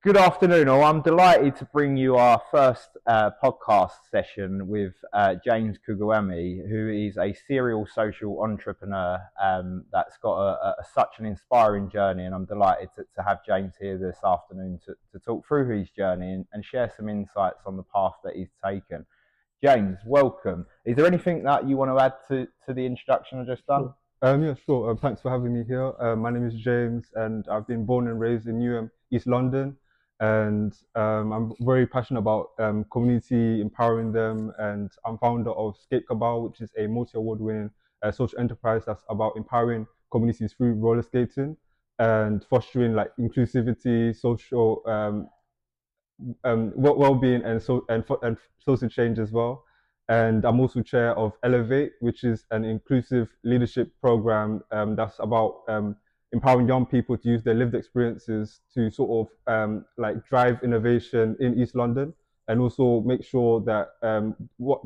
Good afternoon, all. I'm delighted to bring you our first podcast session with James Kaguima, who is a serial social entrepreneur that's got such an inspiring journey. And I'm delighted to have James here this afternoon to talk through his journey and share some insights on the path that he's taken. James, welcome. Is there anything that you want to add to the introduction I just done? Sure. Yeah, sure. Thanks for having me here. My name is James, and I've been born and raised in Newham, East London. And I'm very passionate about community, empowering them. And I'm founder of Skate Cabal, which is a multi-award winning social enterprise that's about empowering communities through roller skating and fostering like inclusivity, social well-being, and social change as well. And I'm also chair of Elevate, which is an inclusive leadership program that's about empowering young people to use their lived experiences to sort of like drive innovation in East London, and also make sure that what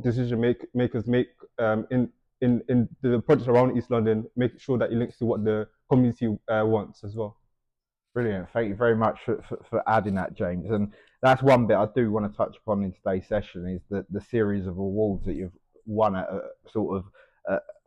makers make in the projects around East London, make sure that it links to what the community wants as well. Brilliant. Thank you very much for adding that, James. And that's one bit I do want to touch upon in today's session is the series of awards that you've won at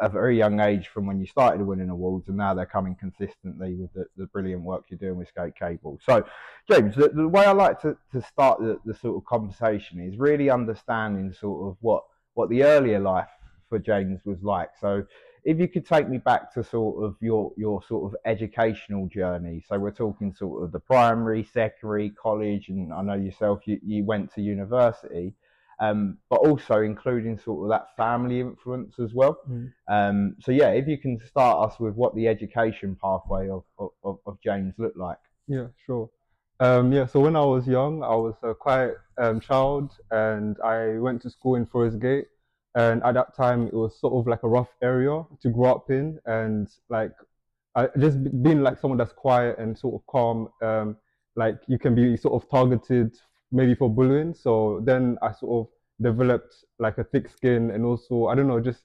a very young age from when you started winning awards, and now they're coming consistently with the brilliant work you're doing with Skate Cable. So, James, the way I like to start the sort of conversation is really understanding sort of what the earlier life for James was like. So, if you could take me back to sort of your sort of educational journey. So we're talking sort of the primary, secondary, college, and I know yourself, you went to university, but also including sort of that family influence as well. So yeah, if you can start us with what the education pathway of James looked like. Yeah, sure. Yeah, so when I was young, I was a quiet child, and I went to school in Forest Gate. And at that time, it was sort of like a rough area to grow up in, and like being like someone that's quiet and sort of calm, like you can be sort of targeted maybe for bullying. So then I sort of developed like a thick skin, and also I don't know, just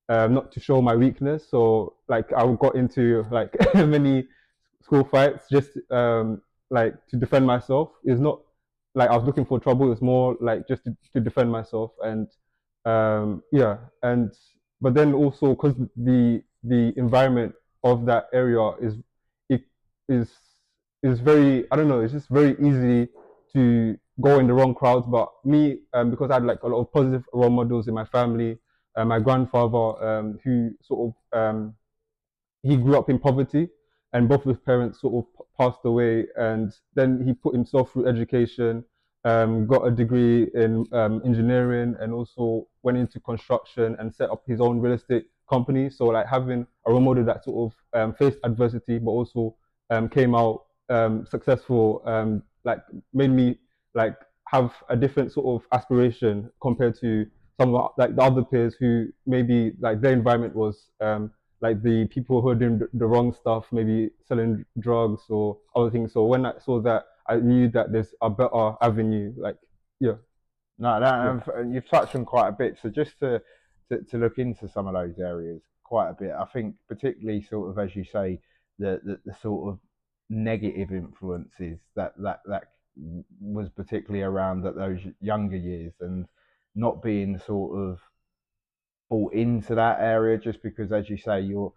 not to show my weakness. So like I got into like many school fights just like to defend myself. It's not like I was looking for trouble. It's more like just to defend myself. And yeah, and but then also because the environment of that area it is is very, I don't know, it's just very easy to go in the wrong crowds. But me, because I had like a lot of positive role models in my family, my grandfather, who sort of he grew up in poverty, and both of his parents sort of passed away. And then he put himself through education, got a degree in engineering, and also went into construction and set up his own real estate company. So like having a role model that sort of faced adversity, but also came out successful, like made me like have a different sort of aspiration compared to some of like the other peers who maybe like their environment was like the people who are doing the wrong stuff, maybe selling drugs or other things. So when I saw that, I knew that there's a better avenue. Like, yeah, No, yeah, you've touched on quite a bit. So just to look into some of those areas quite a bit, I think particularly sort of as you say, the sort of negative influences that was particularly around at those younger years, and not being sort of bought into that area just because, as you say, you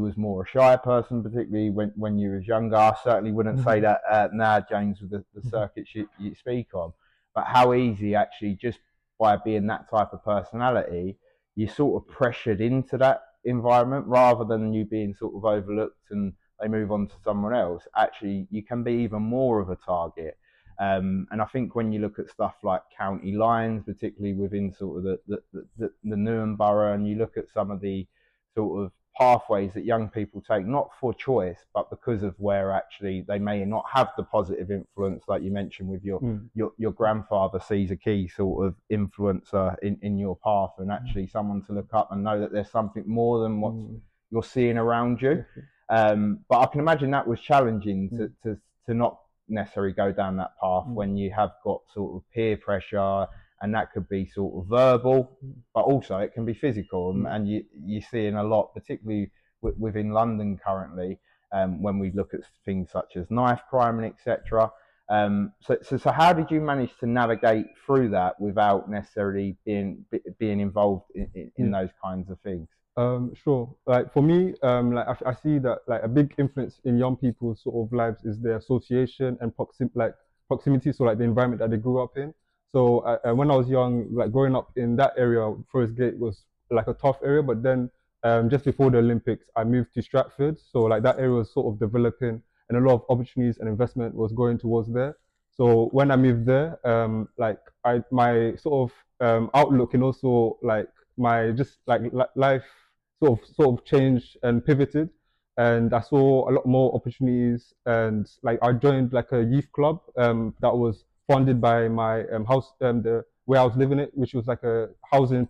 was more a shy person, particularly when you was younger. I certainly wouldn't say mm-hmm. that now, James, with the circuits you speak on, but how easy actually just by being that type of personality, you sort of pressured into that environment rather than you being sort of overlooked and they move on to someone else. Actually, you can be even more of a target. And I think when you look at stuff like county lines, particularly within sort of the Newham borough, and you look at some of the sort of pathways that young people take, not for choice, but because of where actually they may not have the positive influence, like you mentioned with Mm. your grandfather sees a key sort of influencer in your path, and actually someone to look up and know that there's something more than what Mm. you're seeing around you. Definitely. But I can imagine that was challenging Mm. to not necessarily go down that path Mm. when you have got sort of peer pressure, and that could be sort of verbal, but also it can be physical. Mm. And you're seeing a lot, particularly within London currently, when we look at things such as knife crime and etc. So how did you manage to navigate through that without necessarily being involved in Yeah. those kinds of things? Sure. Like for me, like I see that like a big influence in young people's sort of lives is their association and proximity. So like the environment that they grew up in. So when I was young, like growing up in that area, Forest Gate was like a tough area. But then just before the Olympics, I moved to Stratford. So like that area was sort of developing, and a lot of opportunities and investment was going towards there. So when I moved there, like my sort of outlook and also like my just like life sort of changed and pivoted, and I saw a lot more opportunities. And like I joined like a youth club that was funded by my house the where I was living it, which was like a housing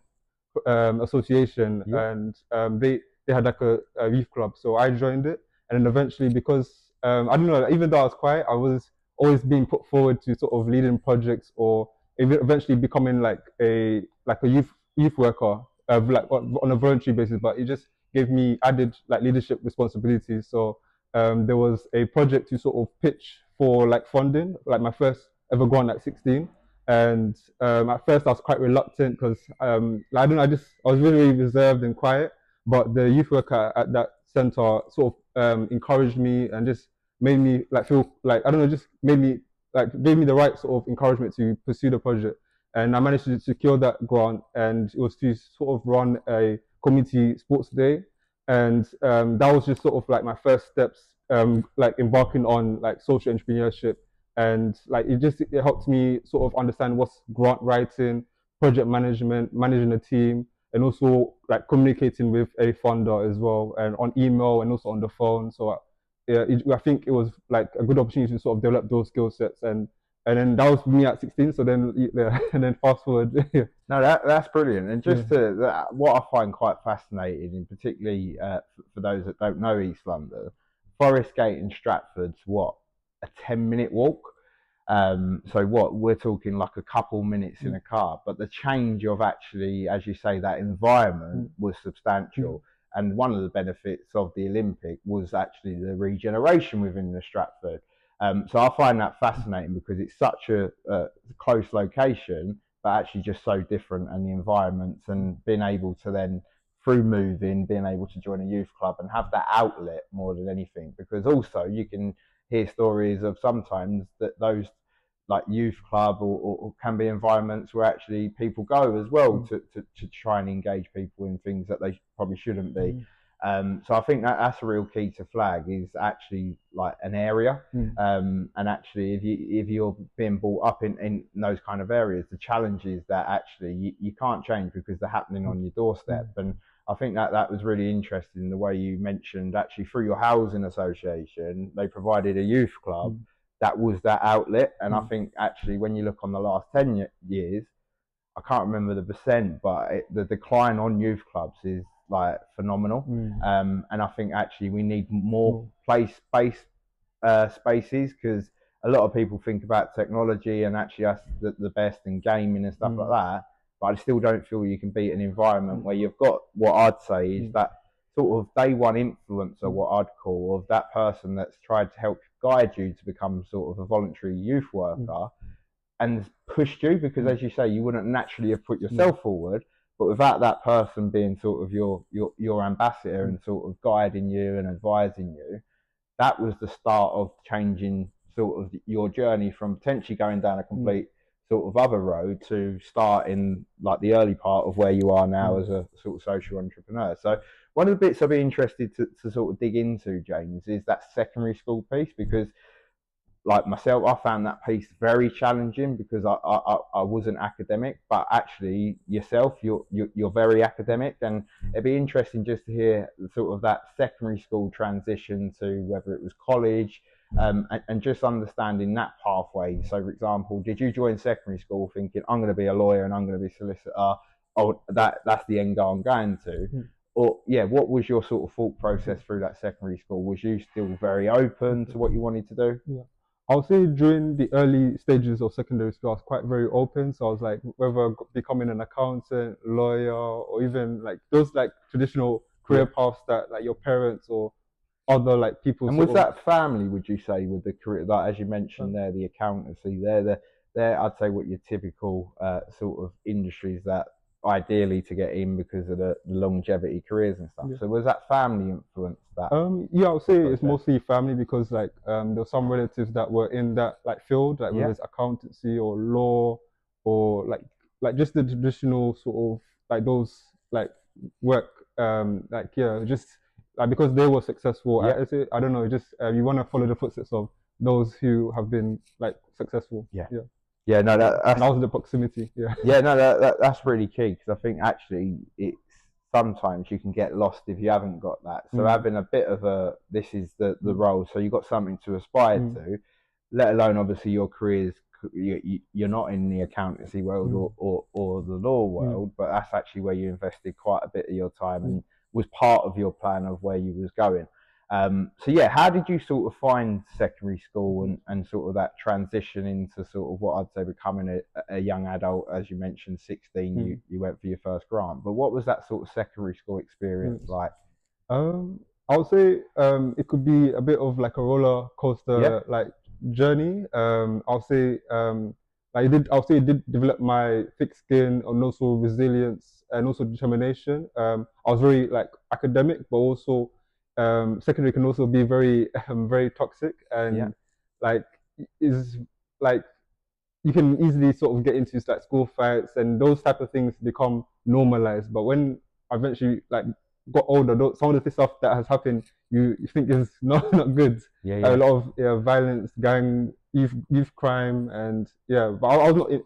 association, Yeah. and they had like a youth club, so I joined it, and then eventually because I don't know, even though I was quiet, I was always being put forward to sort of leading projects or eventually becoming like a youth worker, like on a voluntary basis. But it just gave me added like leadership responsibilities. So there was a project to sort of pitch for like funding, like my first ever grant at 16. And at first I was quite reluctant because I don't know, I was really, really reserved and quiet. But the youth worker at that center sort of encouraged me and just made me like feel like I don't know, just made me like gave me the right sort of encouragement to pursue the project. And I managed to secure that grant, and it was to sort of run a community sports day. And that was just sort of like my first steps, like embarking on like social entrepreneurship. And like it helped me sort of understand what's grant writing, project management, managing a team, and also like communicating with a funder as well, and on email and also on the phone. So yeah, I think it was like a good opportunity to sort of develop those skill sets. And then that was me at 16. So then yeah, and then fast forward. Yeah. No, that's brilliant. And Yeah. what I find quite fascinating, and particularly for those that don't know East London, Forest Gate and Stratford's what, a 10-minute walk. So what we're talking like a couple minutes in Mm, a car, but the change of actually, as you say, that environment mm, was mm, substantial. And one of the benefits of the Olympic was actually the regeneration within the Stratford. So I find that fascinating because it's such a close location, but actually just so different, and the environments, and being able to then through moving, being able to join a youth club and have that outlet more than anything. Because also you can hear stories of sometimes that those like youth club or can be environments where actually people go as well mm, to try and engage people in things that they probably shouldn't be. mm, So I think that's a real key to flag is actually like an area. mm, And actually, if you're being brought up in those kind of areas, the challenges that actually you can't change because they're happening mm, on your doorstep. mm, And I think that was really interesting the way you mentioned actually through your housing association, they provided a youth club mm, that was that outlet. And I mm, think actually when you look on the last 10 years, I can't remember the percent, but the decline on youth clubs is like phenomenal. mm, And I think actually we need more mm, spaces because a lot of people think about technology and actually us the best in gaming and stuff like mm, that. But I still don't feel you can beat an environment mm, where you've got what I'd say is mm, that sort of day one influencer, mm, what I'd call, of that person that's tried to help guide you to become sort of a voluntary youth mm, worker and pushed you because, mm, as you say, you wouldn't naturally have put mm, yourself forward. But without that person being sort of your ambassador mm, and sort of guiding you and advising you, that was the start of changing sort of your journey from potentially going down a mm, complete sort of other road to start in like the early part of where you are now mm, as a sort of social entrepreneur. So one of the bits I'd be interested to sort of dig into, James, is that secondary school piece because like myself, I found that piece very challenging because I wasn't academic, but actually yourself, you're very academic, and it'd be interesting just to hear sort of that secondary school transition to whether it was college, and just understanding that pathway. So, for example, did you join secondary school thinking I'm going to be a lawyer and I'm going to be a solicitor? Oh, that's the end goal I'm going to. mm, Or yeah, what was your sort of thought process mm. through that secondary school? Was you still very open Okay. to what you wanted to do? Yeah. I would say during the early stages of secondary school, I was quite very open. So I was like, whether becoming an accountant, lawyer, or even like those like traditional Yeah. career paths that like your parents or other like people And was sort that family, would you say, with the career, like as you mentioned of there, the accountancy, they're I'd say what your typical sort of industries that ideally to get in because of the longevity careers and stuff. yeah. So was that family influence that Yeah, I would say it's process? mostly family because like there were some relatives that were in that like field, like whether Yeah, it's accountancy or law or like just the traditional sort of like those like work like yeah, just like because they were successful. yeah, I don't know, just you want to follow the footsteps of those who have been like successful. yeah, Yeah, yeah. No, yeah. And that's also the proximity. Yeah. yeah, no, that's really key because I think actually it's sometimes you can get lost if you haven't got that. So Mm, having a bit of a this is the mm, role, so you've got something to aspire mm, to, let alone obviously your careers. You're not in the accountancy world mm, or the law mm, world, but that's actually where you invested quite a bit of your time mm, and was part of your plan of where you was going. So yeah, how did you sort of find secondary school mm, and sort of that transition into sort of what I'd say becoming a young adult? As you mentioned, 16, mm, you went for your first grant. But what was that sort of secondary school experience mm. like? I would say it could be a bit of like a roller Yeah, coaster like journey. I'll say I'll say it did develop my thick skin and also resilience and also determination. I was very like academic, but also secondary can also be very very toxic yeah, and like is like you can easily sort of get into like school fights and those type of things become normalized. But when I eventually like got older, some of the stuff that has happened, you think is not good. yeah, A yeah. lot of violence, gang, youth crime, and yeah. But I was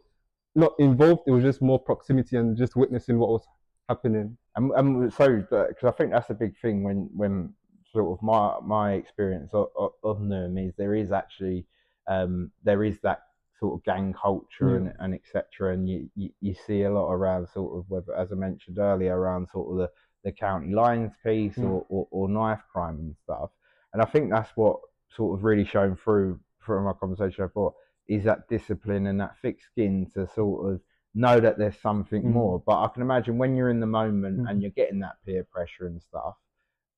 not involved. It was just more proximity and just witnessing what was happening. And so, because I think that's a big thing when sort of my experience of Newham is there is actually there is that sort of gang culture Yeah. and etc. And you see a lot around sort of whether, as I mentioned earlier, around sort of the county lines piece Mm, or knife crime and stuff. And I think that's what sort of really shown through from my conversation I thought is that discipline and that thick skin to sort of know that there's something mm, more. But I can imagine when you're in the moment and mm, you're getting that peer pressure and stuff,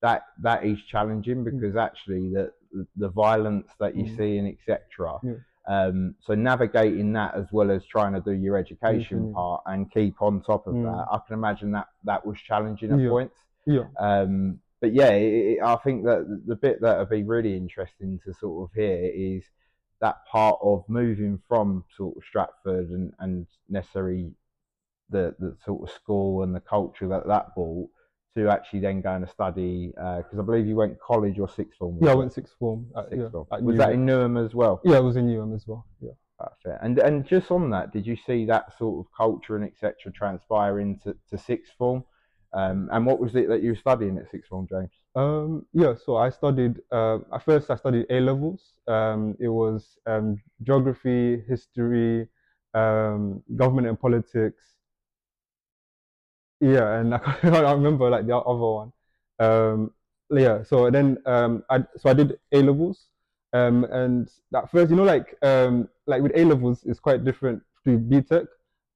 that is challenging mm, because actually the violence that you mm, see and etc. yeah. So navigating that as well as trying to do your education Everything. part and keep on top of that, Mm, I can imagine that was challenging at yeah. points. Yeah. But yeah, I think that the bit that would be really interesting to sort of hear is that part of moving from sort of Stratford and necessarily the sort of school and the culture that brought to actually then going to study because I believe you went college or sixth form Yeah, was I it went sixth form sixth form at was that Newham. in Newham as well. Yeah, it was in Newham as well. Yeah. That's it. And just on that, did you see that sort of culture and etc. transpire into to sixth form? And what was it that you were studying at sixth form, James? Yeah, so I studied, at first I studied A levels. It was geography, history, government and politics. Yeah, and I can't remember like the other one. Um, yeah, so then I did A levels, and at first, like with A levels, it's quite different to B Tech.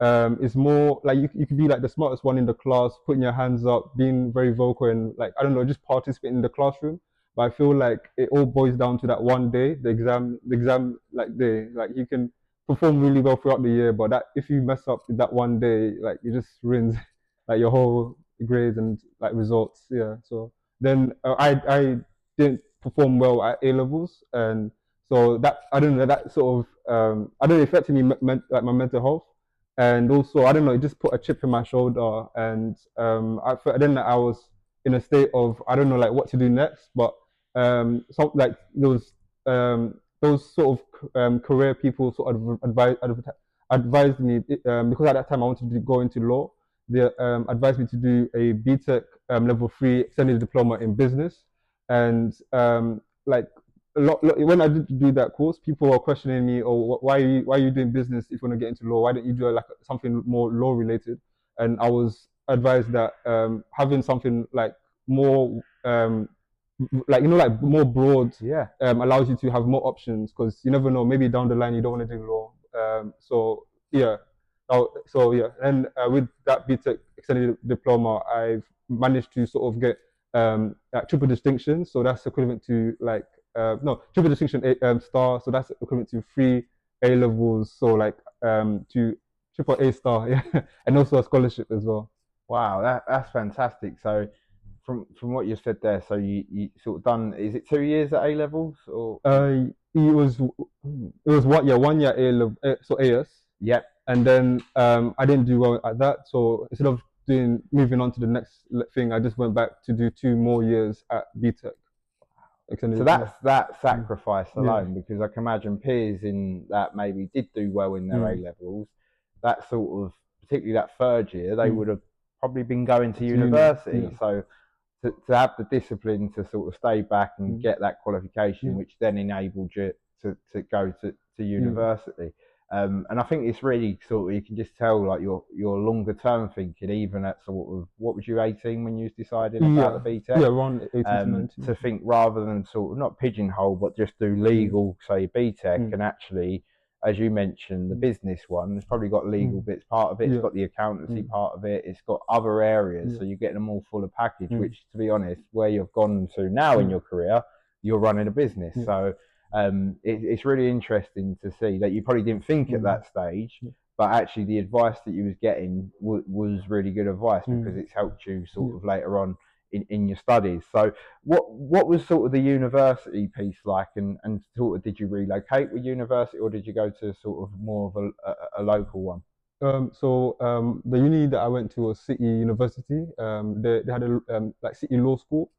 It's more like you could be like the smartest one in the class, putting your hands up, being very vocal, and like I don't know, just participating in the classroom. But I feel like it all boils down to that one day, the exam like day. Like you can perform really well throughout the year, but that if you mess up that one day, like it just ruins like your whole grades and like results. Yeah. So then I didn't perform well at A levels, and so that I don't know that sort of I don't know affected me like my mental health, and also I don't know it just put a chip in my shoulder, and then I was in a state of I don't know like what to do next, but some like those sort of career people sort of advised me because at that time I wanted to go into law. They advised me to do a BTEC level 3 extended diploma in business. And like when I did do that course, people were questioning me, "Oh, why are you doing business if you want to get into law? Why don't you do like something more law related?" And I was advised that having something like more like like more broad Yeah, allows you to have more options because you never know. Maybe down the line you don't want to do law. So yeah, so yeah, and with that BTEC extended diploma, I've managed to sort of get like triple distinction. So that's equivalent to like no triple distinction star. So that's equivalent to 3 A levels. So like to triple A star, yeah, and also a scholarship as well. Wow, that's fantastic. So from what you said there, so you sort of done, is it 2 years at A levels or? It was what, yeah, 1 year A level, so AS, Yep. and then I didn't do well at that. So instead of doing moving on to the next thing, I just went back to do 2 more years at BTech. So Extended, yeah, that's that mm, sacrifice yeah, alone, because I can imagine peers in that maybe did do well in their A mm, levels. That sort of, particularly that third year, they mm, would have probably been going to to uni, university. yeah, So to have the discipline to sort of stay back and mm, get that qualification, yeah, which then enabled you to go to uni, university. And I think it's really sort of, you can just tell like your longer term thinking, even at sort of, what was you, 18 when you was deciding about the yeah, BTEC? yeah, around 18 to To 19. think rather than sort of not pigeonhole, but just do Mm, legal, say BTEC, mm, and actually, as you mentioned, the mm, business one, it's probably got legal mm, bits part of it, it's yeah, got the accountancy mm, part of it, it's got other areas, yeah, so you're getting a more fuller package, mm, which, to be honest, where you've gone to now in yeah, your career, you're running a business. yeah, So it's really interesting to see that you probably didn't think at mm, that stage, yeah, but actually the advice that you was getting was really good advice, because mm, it's helped you sort yeah. of later on in your studies. So what was sort of the university piece like, and sort of, did you relocate with university, or did you go to sort of more of a local one? The uni that I went to was City University. They had a like City Law School,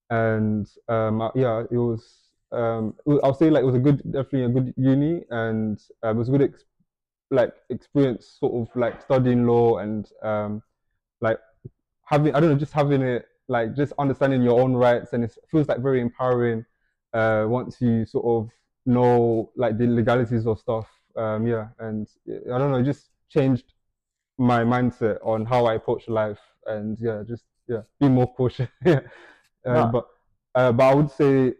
and yeah, I'll say like it was a good, definitely a good uni, and it was a good like experience, sort of like studying law and like having, I don't know, just having it, like just understanding your own rights, and it feels like very empowering once you sort of know like the legalities of stuff. Yeah, and I don't know, it just changed my mindset on how I approach life, and yeah, just yeah, be more cautious. Yeah, uh, No. but but I would say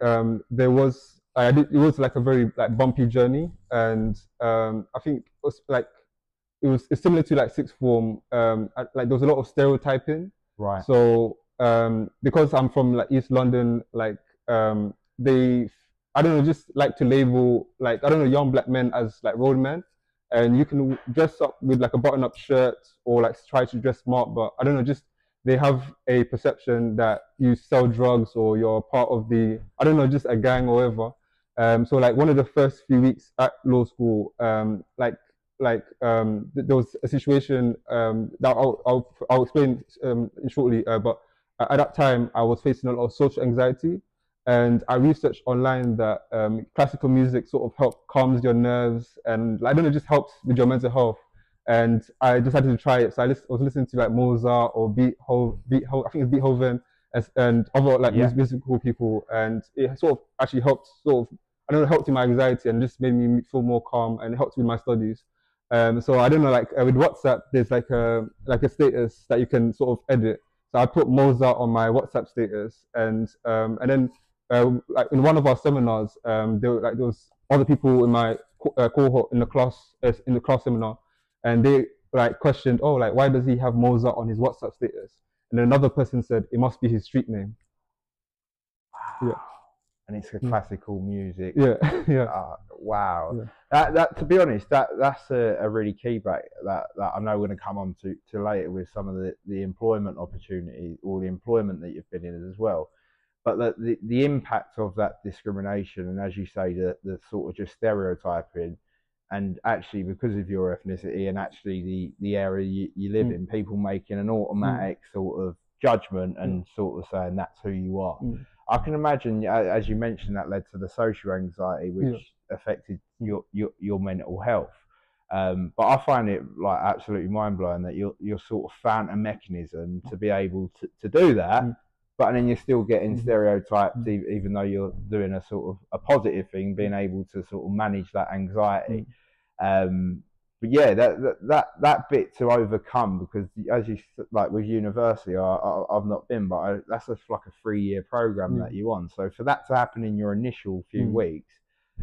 there was it was like a very like bumpy journey, and I think it was like it's similar to like sixth form. Like there was a lot of stereotyping. Right. So because I'm from like East London, like they, I don't know, just like to label like, I don't know, young black men as like road men, and you can dress up with like a button-up shirt or like try to dress smart, but I don't know, just they have a perception that you sell drugs or you're part of the, I don't know, just a gang or whatever. So like one of the first few weeks at law school, there was a situation that I'll explain shortly. But at that time, I was facing a lot of social anxiety, and I researched online that classical music sort of helps calms your nerves, and I don't know, just helps with your mental health. And I decided to try it. So was listening to like Mozart or I think it's Beethoven, and other like Yeah. musical people, and it sort of actually helped, sort of, I don't know, helped with my anxiety and just made me feel more calm, and it helped with my studies. So I don't know, like with WhatsApp, there's like a status that you can sort of edit. So I put Mozart on my WhatsApp status, and then like in one of our seminars, there was other people in my cohort in the class seminar, and they like questioned, oh, like why does he have Mozart on his WhatsApp status? And then another person said it must be his street name. Yeah, And it's a mm, classical music. yeah, yeah, Wow. yeah, That, to be honest, that's a really key back that I know we're going to come on to later with some of the employment opportunities or the employment that you've been in as well. But the impact of that discrimination, and as you say, the sort of just stereotyping, and actually because of your ethnicity and actually the area you live mm, in, people making an mm, automatic sort of judgment yeah, and sort of saying that's who you are. mm, I can imagine, as you mentioned, that led to the social anxiety, yeah, which affected mm, your mental health. But I find it like absolutely mind blowing that your sort of found a mechanism to be able to do that, mm, but then you're still getting mhm, stereotyped, mm, even though you're doing a sort of a positive thing, mm, being able to sort of manage that anxiety. mm, Um, but yeah, that bit to overcome, because as you like with university, I've not been, but that's just like a 3 year program yeah, that you on. So for that to happen in your initial few mm, weeks,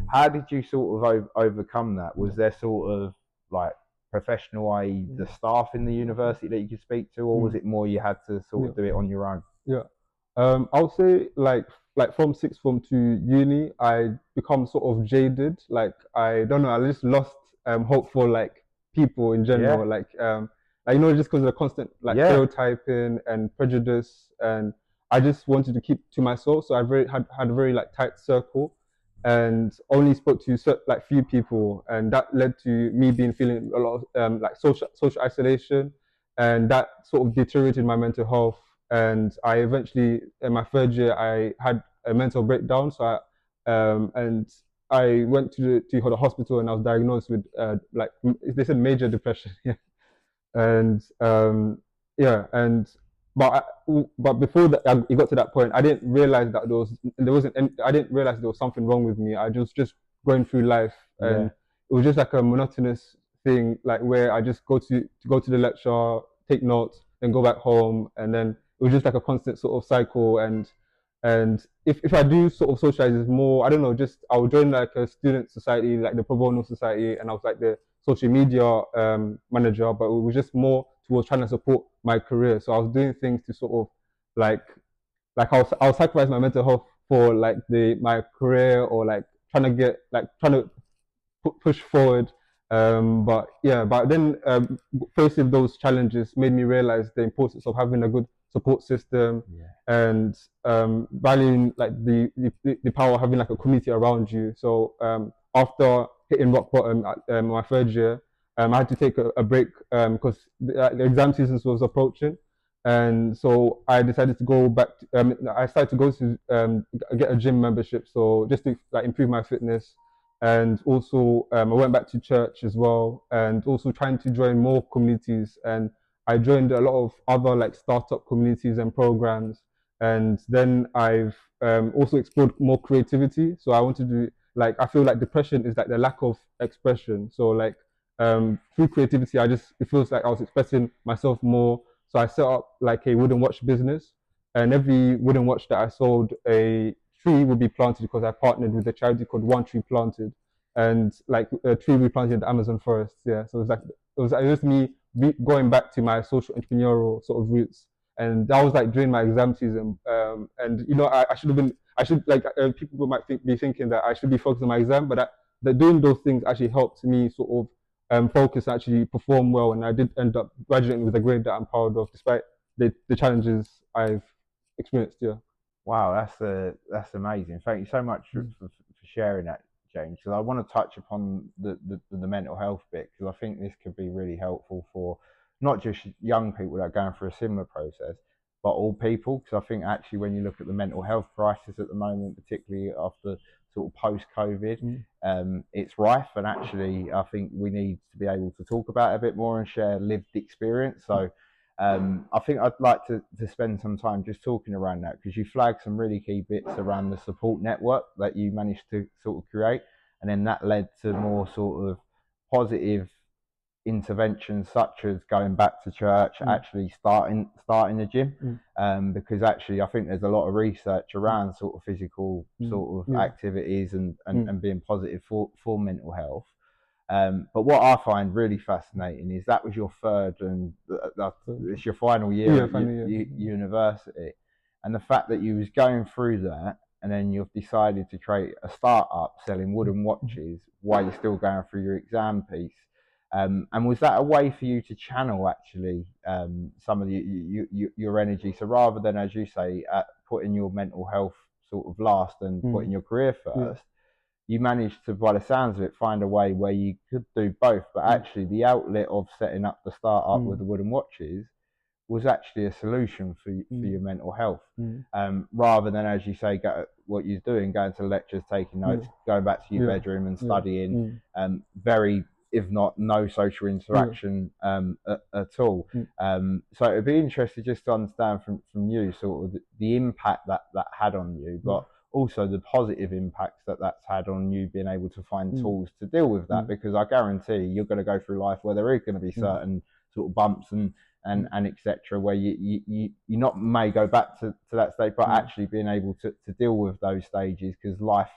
how did you sort of overcome that? yeah, Was there sort of like professional, i.e., the mm, staff in the university that you could speak to, or was mm, it more you had to sort yeah, of do it on your own? yeah. I'll say like from sixth form to uni, I become sort of jaded. Like I don't know, I just lost hope for like people in general. Yeah, Like you know, just because of the constant like yeah, stereotyping and prejudice, and I just wanted to keep to myself. So I very had a very like tight circle, and only spoke to like few people, and that led to me being feeling a lot of like social isolation, and that sort of deteriorated my mental health. And I eventually, in my third year, I had a mental breakdown. And I went to the hospital, and I was diagnosed with like they said major depression. Yeah. And yeah, and but before that, it got to that point, I didn't realize that there wasn't I didn't realize there was something wrong with me. I just going through life, and yeah. it was just like a monotonous thing, like where I just go to the lecture, take notes, then go back home, and then it was just like a constant sort of cycle. And if I do sort of socialize, it's more, I don't know, just I would join like a student society, like the pro bono society, and I was like the social media manager, but it was just more towards trying to support my career. So I was doing things to sort of like I'll sacrifice my mental health for like the my career, or like trying to push forward. But yeah, but then facing those challenges made me realize the importance of having a good support system, Yeah. and valuing like the power of having like a community around you. So after hitting rock bottom at my third year, I had to take a break because the exam season was approaching. And so I decided to go back. I started to go to get a gym membership, so just to like improve my fitness, and also I went back to church as well, and also trying to join more communities. And I joined a lot of other like startup communities and programs. And then I've also explored more creativity. So I wanted to like I feel like depression is like the lack of expression. So like through creativity, it feels like I was expressing myself more. So I set up like a wooden watch business, and every wooden watch that I sold, a tree would be planted because I partnered with a charity called One Tree Planted, and like a tree we planted in the Amazon forest. Yeah, so it was me going back to my social entrepreneurial sort of roots, and that was like during my exam season. And you know, I should have been, I should like people might be thinking that I should be focused on my exam, but that doing those things actually helped me sort of focus, actually perform well, and I did end up graduating with a grade that I'm proud of, despite the challenges I've experienced. Yeah. Wow, that's amazing. Thank you so much Mm. for sharing that, James. Because I want to touch upon the mental health bit, because I think this could be really helpful for not just young people that are going through a similar process, but all people. Because I think actually when you look at the mental health crisis at the moment, particularly after sort of post COVID, Mm. it's rife, and actually I think we need to be able to talk about it a bit more and share lived experience. So I think I'd like to spend some time just talking around that, because you flagged some really key bits around the support network that you managed to sort of create, and then that led to more sort of positive interventions, such as going back to church, Mm. actually starting the gym, Mm. because actually I think there's a lot of research Mm. around sort of physical Mm. sort of Yeah. activities Mm. and being positive for mental health. But what I find really fascinating is that was your third, and So, it's your final year yeah, at finally, yeah. university, and the fact that you was going through that, and then you've decided to create a startup selling Mm. wooden Mm. watches while you're still going through your exam piece. And was that a way for you to channel actually some of your energy? So rather than, as you say, putting your mental health sort of last and putting Mm. your career Yeah. first, you managed to, by the sounds of it, find a way where you could do both. But Mm. actually, the outlet of setting up the startup with Mm. the wooden watches was actually a solution for Mm. your mental health. Mm. Rather than, as you say, what you're doing, going to lectures, taking Yeah. notes, going back to your Yeah. bedroom and Yeah. studying, Mm. very, if not no social Yeah. interaction at all. Mm. So it'd be interesting just to understand from you sort of the impact that had on you, Yeah. but also the positive impacts that's had on you being able to find Mm. tools to deal with that, Mm. because I guarantee you're going to go through life where there is going to be Mm. certain sort of bumps Mm. and etc., where you not may go back to that stage, but Mm. actually being able to deal with those stages, because life,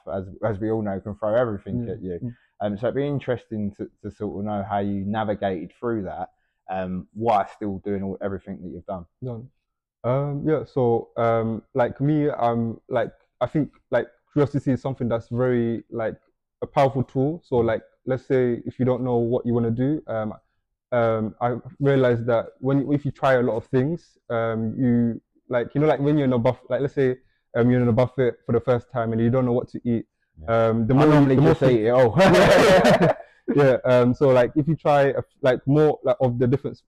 as we all know, can throw everything Yeah. at you. Mm. So it'd be interesting to sort of know how you navigated through that, while still doing everything that you've done. Done. Yeah, so like me, like I think like curiosity is something that's very like a powerful tool. So like let's say if you don't know what you want to do, I realized that if you try a lot of things, you like like when you're in a buff, like let's say you're in a buffet for the first time and you don't know what to eat. Yeah. I The normally more just eat it all. yeah, yeah. So like if you try like more like of the different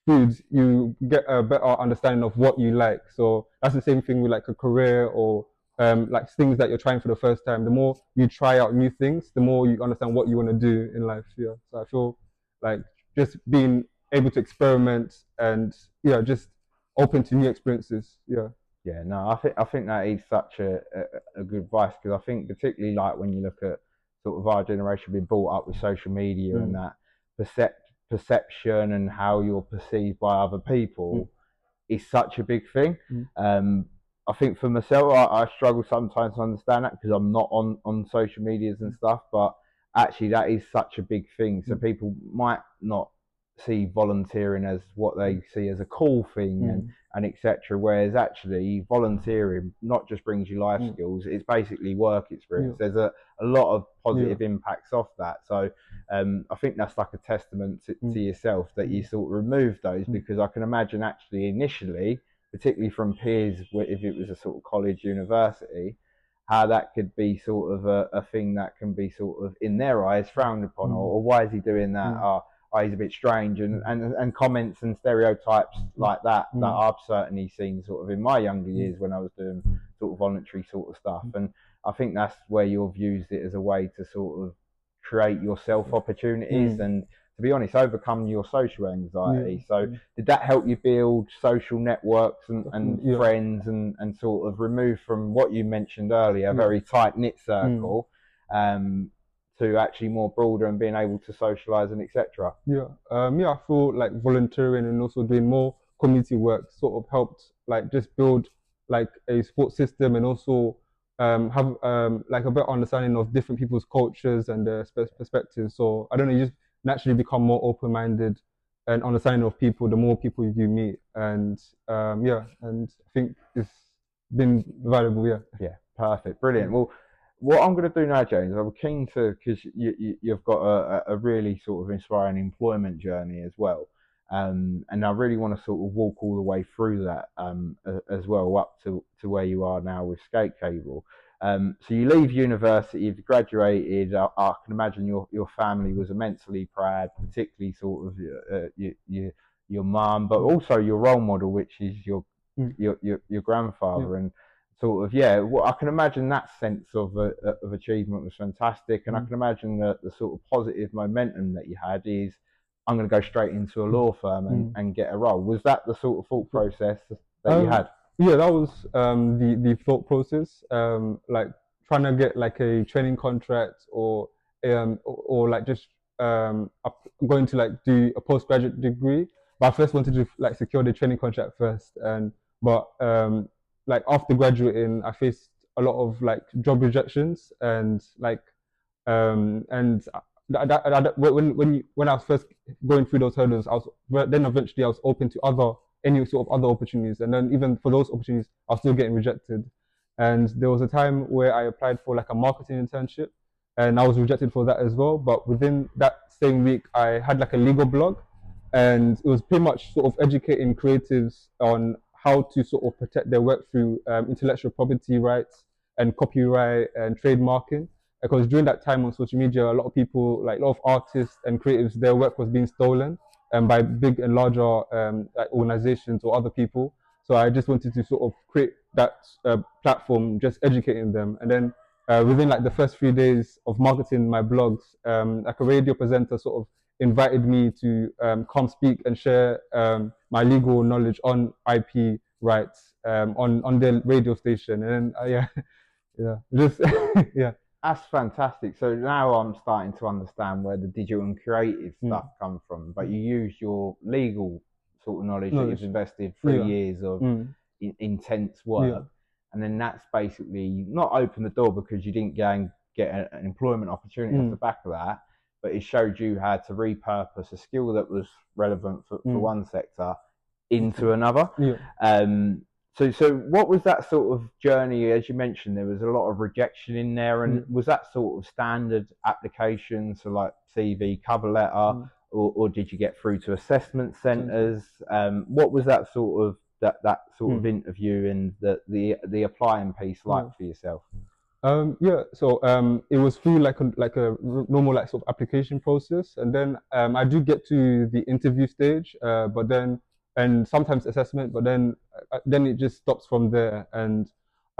foods, you get a better understanding of what you like. So that's the same thing with like a career or like things that you're trying for the first time. The more you try out new things, the more you understand what you want to do in life. Yeah. So I feel like just being able to experiment and yeah, just open to new experiences. Yeah. Yeah, no, I think that is such a good advice because I think particularly like when you look at sort of our generation being brought up with social media and Mm, that perception and how you're perceived by other mm, people is such a big thing. mm, Um, I think for myself, I struggle sometimes to understand that because I'm not on social medias and mm, stuff. But actually, that is such a big thing. So mm, people might not see volunteering as what mm, they see as a cool thing mm, and etc. Whereas actually volunteering not just brings you life mm. skills, it's basically work experience. Yeah. There's a lot of Yeah. positive impacts off that. So I think that's like a testament to Mm, yourself that you mm, sort of remove those mm, because I can imagine actually initially, particularly from peers, if it was a sort of college, university, how that could be sort of a thing that can be sort of in their eyes frowned upon, mm, or why is he doing that? mm, Oh, he's a bit strange, and, mm, and and comments and stereotypes mm, like that that mm, I've certainly seen sort of in my younger mm, years when I was doing sort of voluntary sort of stuff, mm. and I think that's where you've used it as a way to sort of create yourself opportunities Mm. and to be honest overcome your social Yeah, anxiety. So yeah, did that help you build social networks and definitely. Yeah, friends and sort of remove from what you mentioned earlier a yeah, very tight knit mm, circle um, to actually more broader and being able to socialize and etc. yeah. Yeah, I feel like volunteering and also doing more community work sort of helped like just build like a support system and also have like a better understanding of different people's cultures and their perspectives. So I don't know, you just naturally become more open-minded and understanding of people the more people you meet. And yeah, and I think it's been valuable. Yeah. Yeah, perfect, brilliant. Well, what I'm going to do now, James, I'm keen to because you've got a really sort of inspiring employment journey as well, and I really want to sort of walk all the way through that as well up to where you are now with Skate Cable. So you leave university, you've graduated. I can imagine your family was immensely proud, particularly sort of your mum, but Mm, also your role model, which is mm, your yeah. grandfather and sort of yeah well, I can imagine that sense of achievement was fantastic and I Mm, can imagine the sort of positive momentum that you had is I'm going to go straight into a mm, law firm mm. and get a role. Was that the sort of thought process that you Um, had? yeah, that was the thought process. Like trying to get like a training contract or like just going to like do a postgraduate degree. But I first wanted to like secure the training contract first. And but like after graduating, I faced a lot of like job rejections and like and when I was first going through those hurdles, I was then eventually I was open to other any sort of other opportunities, and then even for those opportunities, I was still getting rejected. And there was a time where I applied for like a marketing internship, and I was rejected for that as well. But within that same week, I had like a legal blog, and it was pretty much sort of educating creatives on how to sort of protect their work through intellectual property rights and copyright and trademarking because during that time on social media, a lot of people, like a lot of artists and creatives, their work was being stolen by big and larger like organizations or other people. So I just wanted to sort of create that platform, just educating them. And then within like the first few days of marketing my blogs, like a radio presenter sort of invited me to come speak and share my legal knowledge on IP rights on their radio station. And then, yeah, yeah, just yeah. That's fantastic. So now I'm starting to understand where the digital and creative stuff Mm, come from. But mm. you use your legal sort of knowledge that you've Knowledge. invested three Yeah. years of Mm. intense Yeah. work, and then that's basically not open the door because you didn't go and get an employment opportunity off the Mm. back of that, but it showed you how to repurpose a skill that was relevant for Mm. one sector into another. Yeah. So what was that sort of journey? As you mentioned, there was a lot of rejection in there, and was that sort of standard application, so like CV, cover letter, or did you get through to assessment centres? What was that sort of that interview and the applying piece like for yourself? So it was through like a normal like sort of application process, and then I do get to the interview stage, but then and sometimes assessment, but then it just stops from there. And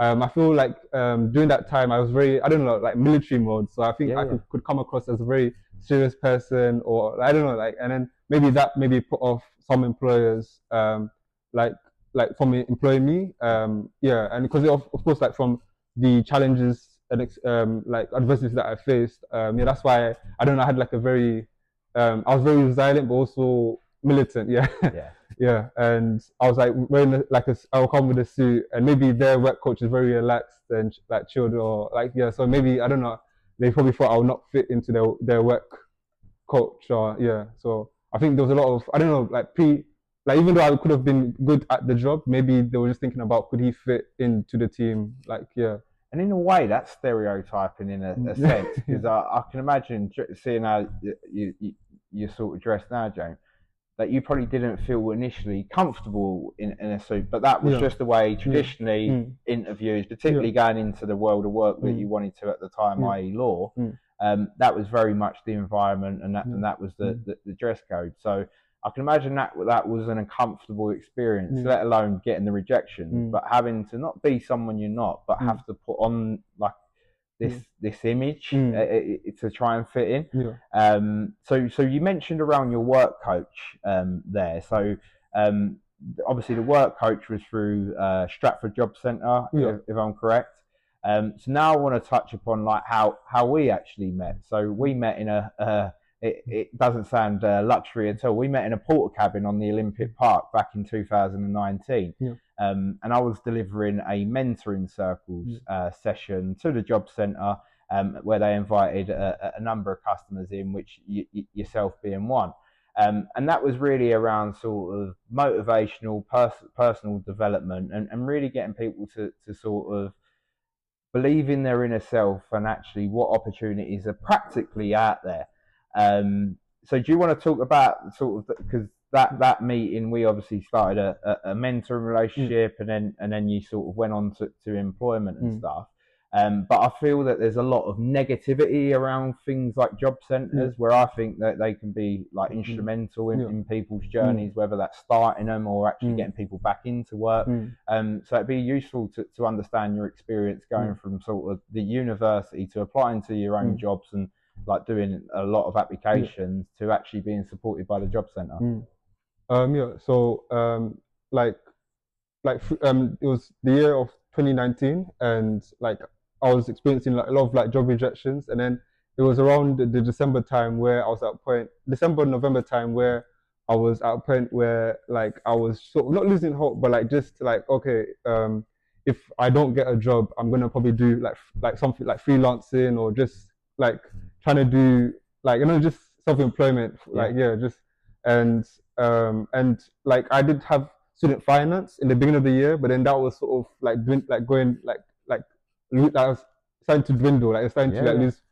I feel like during that time I was very, I don't know, like military mode, so I think I could come across as a very serious person, or I don't know, like, and then maybe put off some employers, like from employing me, yeah, and because of course like from the challenges and like adversities that I faced. Yeah, that's why I don't know. I had like a very, I was very resilient, but also militant. Yeah, yeah. And I was like wearing like I'll come with a suit, and maybe their work coach is very relaxed and like chilled, or like yeah. So maybe I don't know. They probably thought I would not fit into their work coach, or yeah. So I think there was a lot of I don't know like even though I could have been good at the job, maybe they were just thinking about could he fit into the team, like yeah. And in a way, that's stereotyping in a sense, because I can imagine seeing how you sort of dressed now, James, that you probably didn't feel initially comfortable in a suit, but that was just the way traditionally interviews, particularly going into the world of work that you wanted to at the time, i.e. law, that was very much the environment, and that was the dress code. So I can imagine that was an uncomfortable experience, let alone getting the rejection, but having to not be someone you're not, but have to put on like this image to try and fit in. So you mentioned around your work coach there. So obviously the work coach was through Stratford Job Centre, if I'm correct. So now I want to touch upon like how we actually met. So we met in it doesn't sound luxury at all. We met in a porta cabin on the Olympic Park back in 2019. And I was delivering a mentoring circles session to the job centre where they invited a number of customers in, which yourself being one. And that was really around sort of motivational, personal development, and really getting people to sort of believe in their inner self and actually what opportunities are practically out there. So do you want to talk about sort of, because that meeting, we obviously started a mentoring relationship, and then you sort of went on to employment and stuff. But I feel that there's a lot of negativity around things like job centres, where I think that they can be like instrumental in people's journeys, whether that's starting them or actually getting people back into work. So it'd be useful to understand your experience going from sort of the university to applying to your own jobs and like doing a lot of applications to actually being supported by the job centre. So like it was the year of 2019, and like I was experiencing like a lot of like job rejections, and then it was around the December time where I was at a point, November time, where I was at a point where like I was sort of not losing hope, but like just like okay, if I don't get a job, I'm gonna probably do like something like freelancing, or just like trying to do like just self-employment, like just and like I did have student finance in the beginning of the year, but then that was sort of like going like I was starting to dwindle, like it's starting to like lose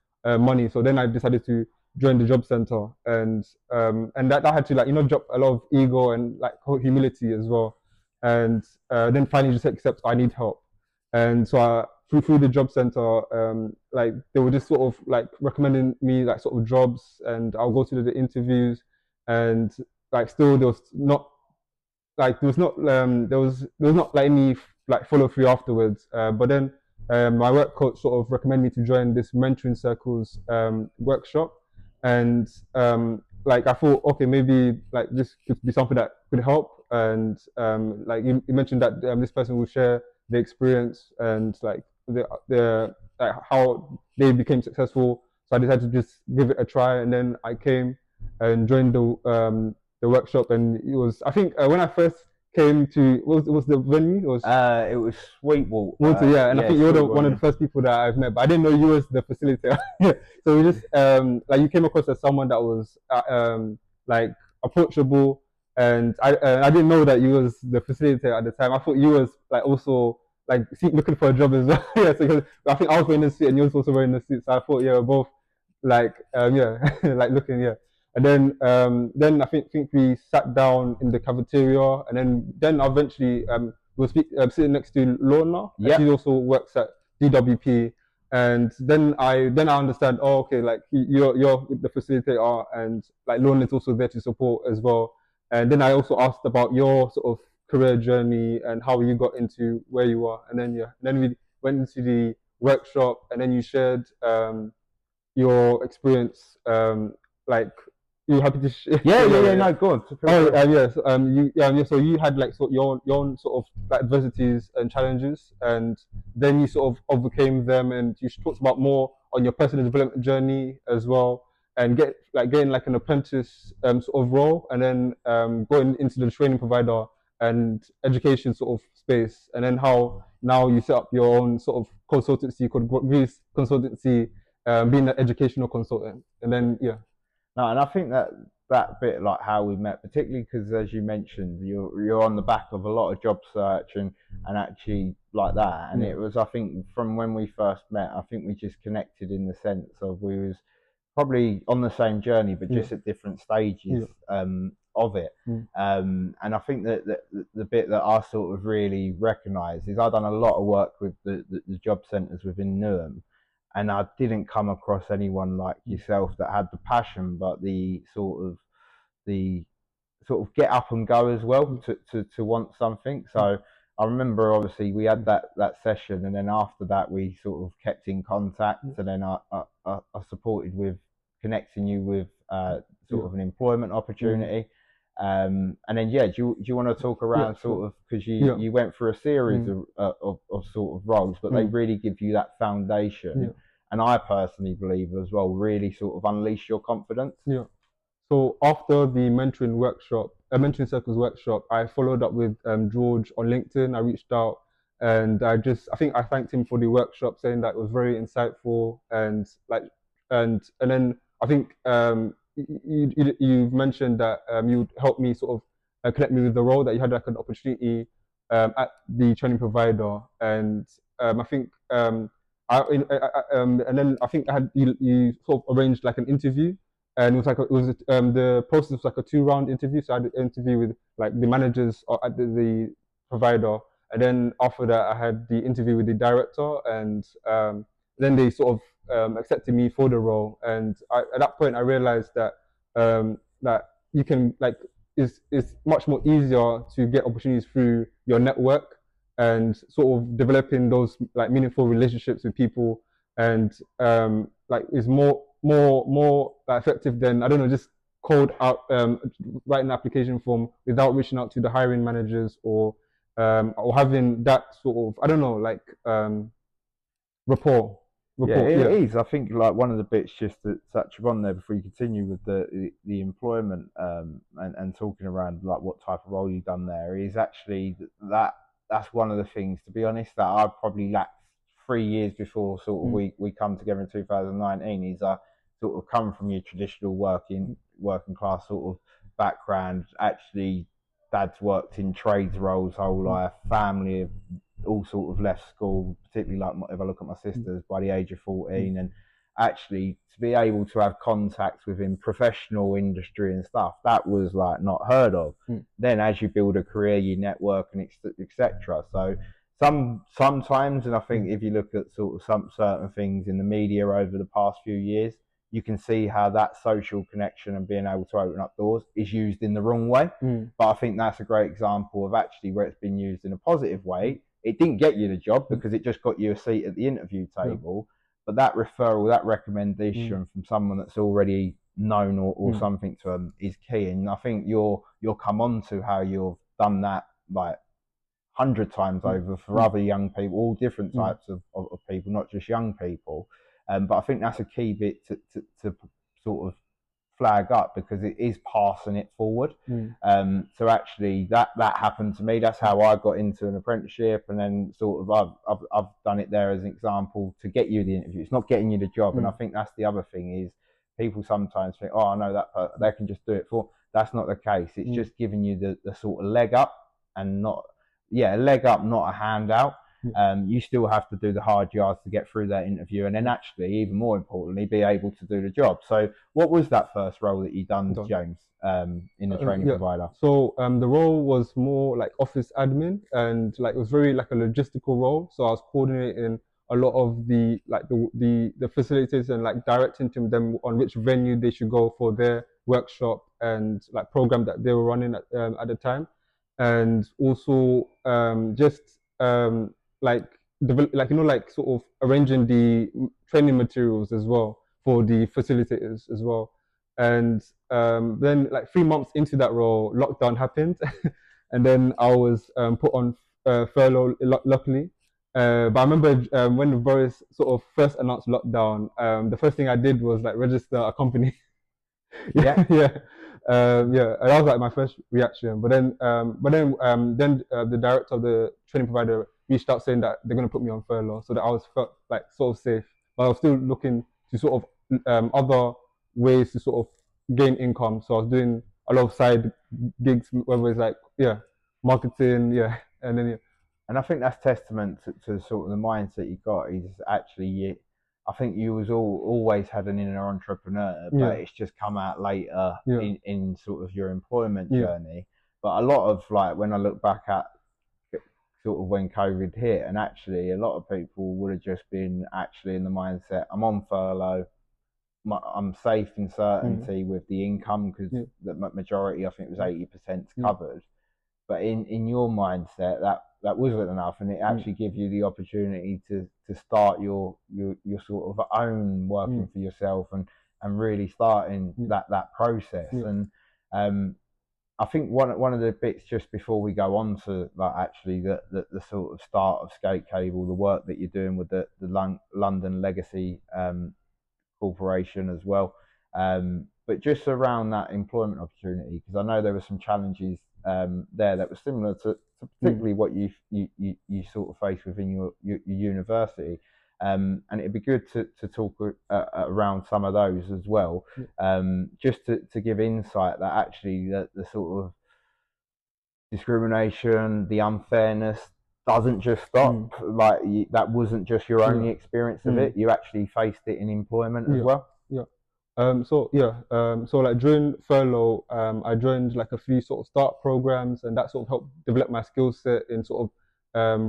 money. So then I decided to join the job center, and that had to like drop a lot of ego and like humility as well, and then finally just accept I need help. And so through the job center, like they were just sort of like recommending me like sort of jobs, and I'll go to the interviews, and like still there was not like there was not like any like follow through afterwards. But then my work coach sort of recommended me to join this mentoring circles workshop, and like I thought, okay, maybe like this could be something that could help. And like you mentioned that this person will share the experience and like the like how they became successful. So I decided to just give it a try, and then I came and joined the workshop, and it was I think when I first came to what was the venue? It was Sweetwater. Yeah, and I think you're one of the first people that I've met, but I didn't know you was the facilitator. So we just like you came across as someone that was like approachable, and I didn't know that you was the facilitator at the time. I thought you was like also like looking for a job as well. Yeah, so 'cause I think I was wearing the suit and you was also wearing the suit, so I thought yeah, we're both like yeah, like looking yeah. And then I think we sat down in the cafeteria, and then eventually we were sitting next to Lorna, and she Yep. also works at DWP. And then I understand. Oh, okay, like you're the facilitator, and like Lorna is also there to support as well. And then I also asked about your sort of career journey and how you got into where you are. And then yeah, and then we went into the workshop, and then you shared your experience. Like you happy to share? Yeah, yeah, yeah. Yeah. No, go on. Feel Oh, free. yes. You, yeah. So you had like your own sort of like adversities and challenges, and then you sort of overcame them, and you talked about more on your personal development journey as well, and getting like an apprentice sort of role, and then going into the training provider and education sort of space, and then how now you set up your own sort of consultancy called Greece Consultancy, being an educational consultant, and then yeah. No, and I think that that bit like how we met, particularly because as you mentioned, you're on the back of a lot of job search and actually like that, and Yeah. it was I think from when we first met, I think we just connected in the sense of we was probably on the same journey, but Yeah. just at different stages Yeah. of it. Mm. And I think that the bit that I sort of really recognise is I've done a lot of work with the job centres within Newham, and I didn't come across anyone like yourself that had the passion, but the sort of get up and go as well Mm. to want something. Mm. So I remember obviously we had Mm. that session, and then after that we sort of kept in contact, Mm. and then I supported with connecting you with sort Yeah. of an employment Mm. opportunity. And then yeah, do you want to talk Yeah, around sure. sort of because you Yeah. you went through a series Mm. of sort of roles, but they Mm. really give you that Yeah. foundation, and I personally believe as well really sort of unleash your confidence. Yeah. So after the mentoring workshop, a mentoring circles workshop, I followed up with George on LinkedIn. I reached out, and I think I thanked him for the workshop, saying that it was very insightful, and like and then I think you've mentioned that you helped me sort of connect me with the role, that you had like an opportunity at the training provider, and I think and then I think you sort of arranged like an interview, and it was the process was like a 2 round interview. So I had an interview with like the managers at the provider, and then after that I had the interview with the director, and then they sort of accepted me for the role. And at that point I realized that you can like it's much more easier to get opportunities through your network, and sort of developing those like meaningful relationships with people, and like is more like, effective than, I don't know, just code out writing an application form without reaching out to the hiring managers, or having that sort of, I don't know, like rapport Yeah, rapport it yeah. is. I think like one of the bits just to touch upon there before you continue with the employment and talking around like what type of role you've done there is actually that's one of the things, to be honest, that I probably lacked 3 years before sort of Mm. we come together in 2019 is I sort of come from your traditional working class sort of background. Actually, dad's worked in trades roles whole Mm. life, family all sort of left school, particularly like if I look at my Mm. sisters by the age of Mm. 14, and actually to be able to have contacts within professional industry and stuff, that was like not heard of. Mm. Then as you build a career, you network and etc. So sometimes, and I think Mm. if you look at sort of some certain things in the media over the past few years, you can see how that social connection and being able to open up doors is used in the wrong way. Mm. But I think that's a great example of actually where it's been used in a positive Mm. way. It didn't get you the job Mm. because it just got you a seat at the interview Yeah. table. But that referral, that Mm. recommendation from someone that's already known or Mm. something to them is key. And I think you'll come on to how you've done that like 100 times Mm. over for Mm. other young people, all different Mm. types of people, not just young people. But I think that's a key bit to sort of flag up because it is passing it forward. Mm. So actually, that happened to me. That's how I got into an apprenticeship, and then sort of I've done it there as an example to get you the interview. It's not getting you the job, and I Mm. think that's the other thing is people sometimes think, oh, I know that they can just do it for. That's not the case. It's just giving you the sort of leg up and not, a leg up, not a handout. You still have to do the hard yards to get through that interview, and then actually, even more importantly, be able to do the job. So, what was that first role that you done, James, in the training provider? So the role was more like office admin, and like it was very like a logistical role. So I was coordinating a lot of the like the facilitators and like directing to them on which venue they should go for their workshop and like program that they were running at the time, and also just like develop, like like sort of arranging the training materials as well for the facilitators as well. And then like 3 months into that role, lockdown happened, and then I was put on furlough. Luckily, but I remember when Boris sort of first announced lockdown, the first thing I did was like register a company. Yeah. Yeah, yeah. And that was like my first reaction. But then the director of the training provider reached out saying that they're going to put me on furlough, so that I was felt like sort of safe. But I was still looking to sort of other ways to sort of gain income. So I was doing a lot of side gigs, whether it's like marketing, and then And I think that's testament to sort of the mindset you got. Is actually I think you was always had an inner entrepreneur, but it's just come out later in sort of your employment journey. But a lot of like when I look back at sort of when COVID hit, and actually a lot of people would have just been actually in the mindset, I'm on furlough, I'm safe in certainty with the income because the majority, I think it was 80% covered. But in your mindset, that wasn't enough, and it actually gives you the opportunity to start your sort of own working for yourself and really starting that process. And I think one of the bits just before we go on to like actually the sort of start of Skate Cabal, the work that you're doing with the London Legacy Corporation as well. But just around that employment opportunity, because I know there were some challenges there that were similar to particularly what you sort of face within your university. And it'd be good to talk around some of those as well, just to give insight that actually the sort of discrimination, the unfairness doesn't just stop. Like that wasn't just your only experience of it. You actually faced it in employment as well. So like during furlough, I joined like a few sort of start programs, and that sort of helped develop my skill set in sort of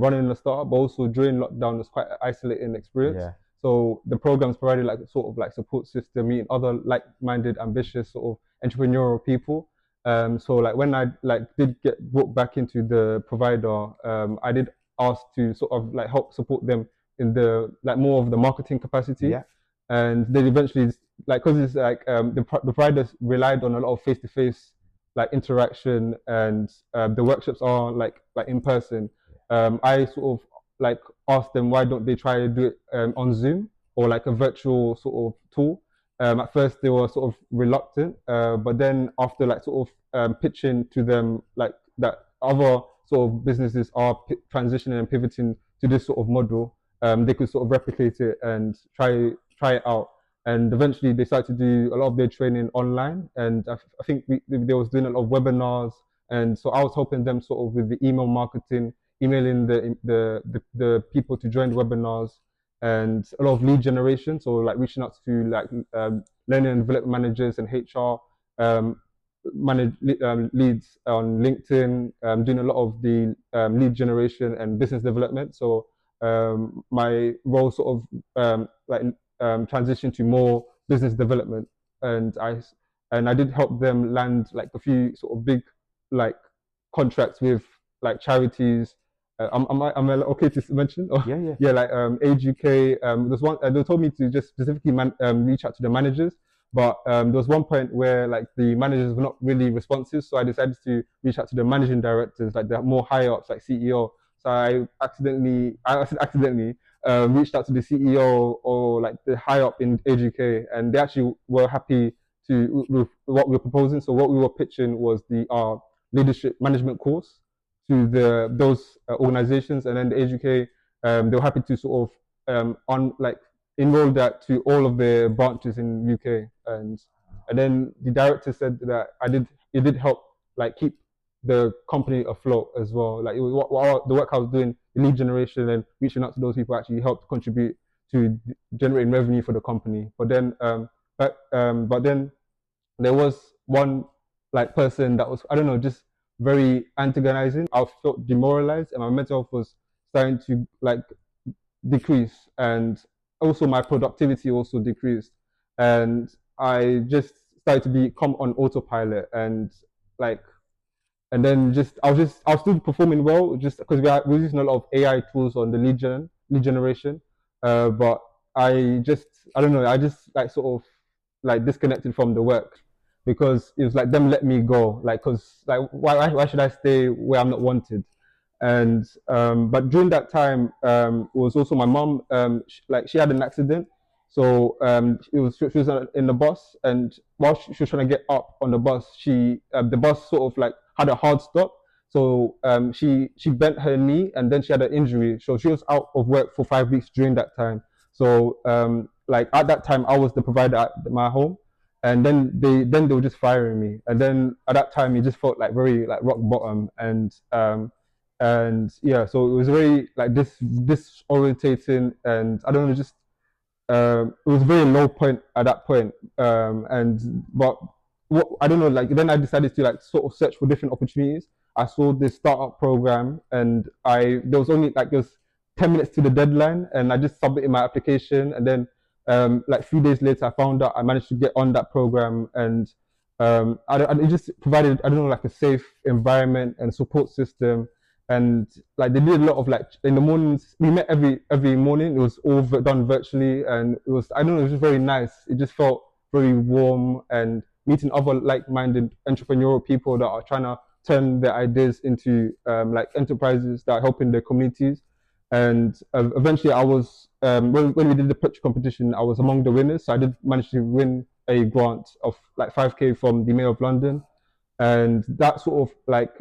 running a startup. But also during lockdown, it was quite an isolating experience. Yeah. So the programs provided like sort of like support system, meeting other like-minded, ambitious sort of entrepreneurial people. So like when I like did get brought back into the provider, I did ask to sort of like help support them in the like more of the marketing capacity. Yeah. And they eventually like because it's like the providers relied on a lot of face-to-face like interaction, and the workshops are like in person. I sort of like asked them why don't they try to do it on Zoom or like a virtual sort of tool. At first they were sort of reluctant, but then after like sort of pitching to them like that other sort of businesses are transitioning and pivoting to this sort of model, they could sort of replicate it and try it out. And eventually they started to do a lot of their training online, and I think they was doing a lot of webinars, and so I was helping them sort of with the email marketing, emailing the people to join the webinars, and a lot of lead generation. So like reaching out to like learning and development managers and HR manage leads on LinkedIn, doing a lot of the lead generation and business development. So my role sort of transitioned to more business development, and I did help them land like a few sort of big like contracts with like charities. Am I okay to mention? Yeah, like Age UK. There's one. They told me to just specifically reach out to the managers, but there was one point where like the managers were not really responsive, so I decided to reach out to the managing directors, like the more higher ups, like CEO. So I said accidentally, reached out to the CEO or like the high up in Age UK, and they actually were happy with what we were proposing. So what we were pitching was the leadership management course to those organizations, and then the Age UK, they were happy to sort of enrolled that to all of the branches in UK, and then the director said that it did help like keep the company afloat as well. Like it was the work I was doing, the lead generation and reaching out to those people actually helped contribute to generating revenue for the company. But then there was one like person that was, I don't know, just very antagonizing. I felt demoralized and my mental health was starting to like decrease, and also my productivity also decreased, and I just started to become on autopilot, and like and then I was still performing well just because we're using a lot of AI tools on the lead generation, but I don't know, I just like sort of like disconnected from the work because it was like them let me go, like because like why should I stay where I'm not wanted? And but during that time, it was also my mom. Like she had an accident, so she was in the bus, and while she was trying to get up on the bus, the bus sort of like had a hard stop. So she bent her knee, and then she had an injury. So she was out of work for 5 weeks during that time. So like at that time, I was the provider at my home, and then they were just firing me. And then at that time, it just felt like very like rock bottom, and yeah, so it was very like disorientating, and I don't know, just it was a very low point at that point. And but what I don't know, like then I decided to like sort of search for different opportunities. I saw this startup program, and I there was only like there was 10 minutes to the deadline, and I just submitted my application, and then like 3 days later, I found out I managed to get on that program, and it just provided, I don't know, like a safe environment and support system. And like they did a lot of like in the mornings we met every morning. It was all done virtually, and it was, I don't know, it was just very nice. It just felt very warm, and meeting other like-minded entrepreneurial people that are trying to turn their ideas into like enterprises that are helping their communities. And eventually I was when we did the pitch competition, I was among the winners, so I did manage to win a grant of like 5k from the Mayor of London. And that sort of like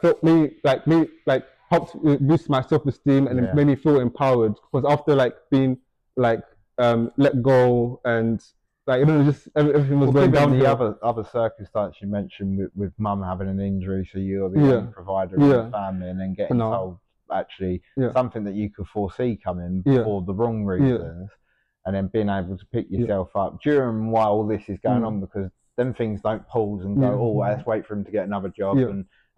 felt me like helped boost my self-esteem, and it Yeah. made me feel empowered because after like being like let go, and like, I don't know, just everything was Well, going given the downhill. other circumstance you mentioned with mum having an injury, so you're the only Yeah, provider in the yeah, family, and then for getting now. told actually Yeah, something that you could foresee coming yeah, for the wrong yeah, reasons, and then being able to pick yeah, yourself up during while all this is going mm, on, because then things don't pause and go, yeah, oh, let's wait for him to get another job yeah,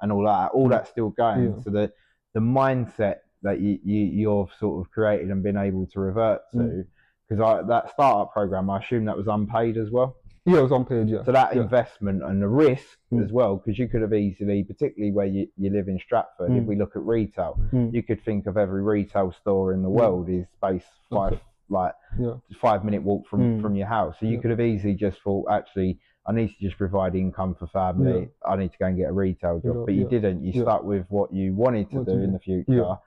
and all that. All mm, that's still going. yeah, So the mindset that you've sort of created and been able to revert mm. to, because that startup program, I assume that was unpaid as well. Yeah, it was unpaid. Yeah, So that yeah, investment and the risk mm, as well, because you could have easily, particularly where you live in Stratford, if mm, we look at retail, mm, you could think of every retail store in the yeah, world is based that's it. like Yeah, 5 minute walk mm, from your house. So you yeah, could have easily just thought, actually, I need to just provide income for yeah, family. I need to go and get a retail job, but you yeah, didn't. You yeah. stuck with what you wanted to What do to in do? the Yeah, future.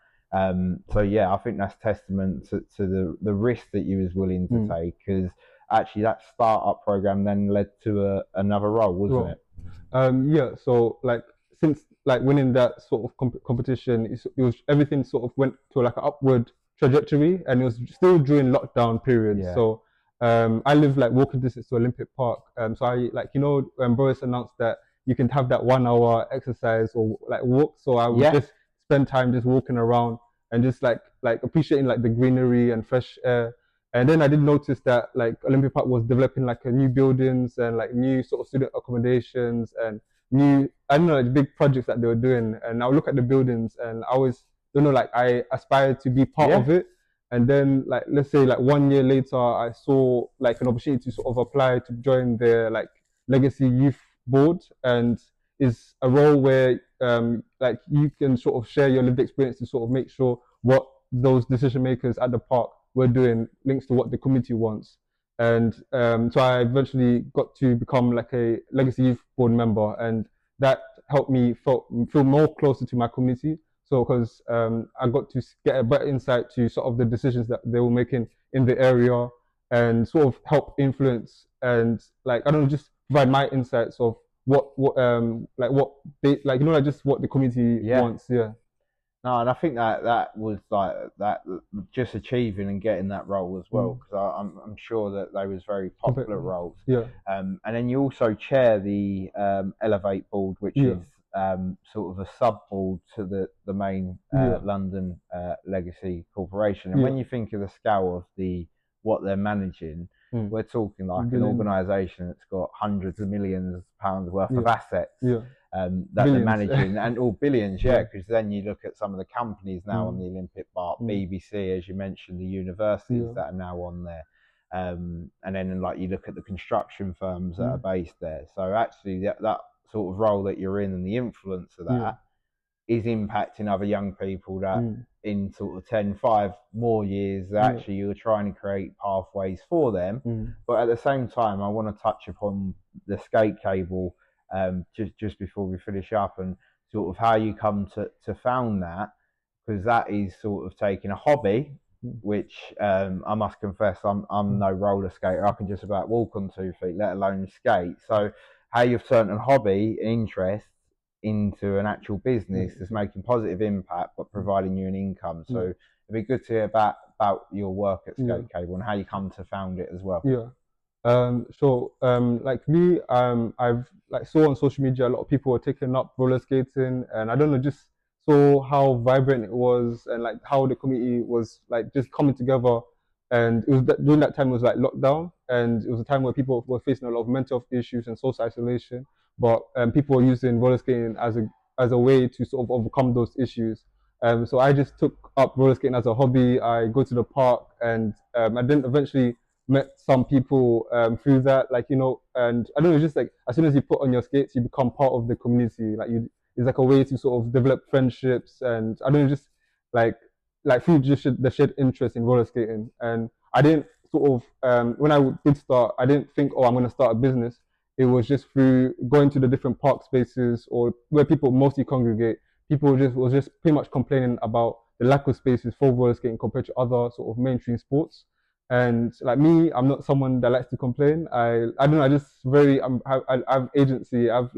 So yeah, I think that's testament to the risk that you was willing to mm. take, because actually that startup program then led to another role, wasn't Well, it? yeah. So like since like winning that sort of competition, it was everything sort of went to like an upward trajectory, and it was still during lockdown period. Yeah, So I live like walking distance to Olympic Park. So I like, when Boris announced that you can have that 1 hour exercise or like walk. So I would yeah, just spend time just walking around and just like appreciating like the greenery and fresh air. And then I did notice that like Olympic Park was developing like a new buildings and like new sort of student accommodations and new, I don't know, like big projects that they were doing. And I would look at the buildings and I was, don't know, like I aspired to be part yeah. of it. And then like let's say like 1 year later, I saw like an opportunity to sort of apply to join their like legacy youth board, and is a role where like you can sort of share your lived experience to sort of make sure what those decision makers at the park were doing links to what the community wants. And so I eventually got to become like a legacy youth board member, and that helped me feel more closer to my community. So because I got to get a better insight to sort of the decisions that they were making in the area, and sort of help influence and like, I don't know, just provide my insights of what like what they like, like just what the community Yeah. wants. Yeah. No, and I think that that was like that just achieving and getting that role as well, Mm. because I'm sure that they was very popular Completely. roles. Yeah. And then you also chair the Elevate board, which Yeah. is sort of a sub board to the main Yeah. London Legacy Corporation. And when Yeah. you think of the scale of the what they're managing, Mm. we're talking like an Billions. organisation that's got hundreds of millions of pounds worth of Yeah. assets Yeah. that they're Billions. managing, and all billions, yeah. Yeah. Because then you look at some of the companies now on Mm. the Olympic bar, Mm. BBC, as you mentioned, the universities Yeah. that are now on there, and then like you look at the construction firms that are Mm. based there. So actually, that sort of role that you're in and the influence of Yeah. that is impacting other young people that Mm. in sort of 10, 5 more years Yeah. actually you're trying to create pathways for them, Mm. but at the same time I want to touch upon the skate cable just before we finish up, and sort of how you come to found that, because that is sort of taking a hobby, Mm. which I must confess I'm Mm. no roller skater. I can just about walk on 2 feet, let alone skate. So how you've turned a hobby interest into an actual business Business. that's Yeah. making positive impact but Mm. providing you an income. So Yeah. it'd be good to hear about your work at Yeah. Skate Cable and how you come to found it as well. Yeah. So like me, I've like saw on social media a lot of people were taking up roller skating, and I don't know, just saw how vibrant it was, and like how the community was like just coming together. And it was during that time it was like lockdown, and it was a time where people were facing a lot of mental health issues and social isolation. But people were using roller skating as a way to sort of overcome those issues. So I just took up roller skating as a hobby. I go to the park, and I then eventually met some people through that, like and I don't know, just like as soon as you put on your skates, you become part of the community. Like it's like a way to sort of develop friendships, and I don't know, just like through just the shared interest in roller skating. And I didn't sort of when I did start, I didn't think, oh, I'm going to start a business. It was just through going to the different park spaces or where people mostly congregate. People just was just pretty much complaining about the lack of spaces for roller skating compared to other sort of mainstream sports. And like me, I'm not someone that likes to complain. I don't know. I just very I have agency. I'm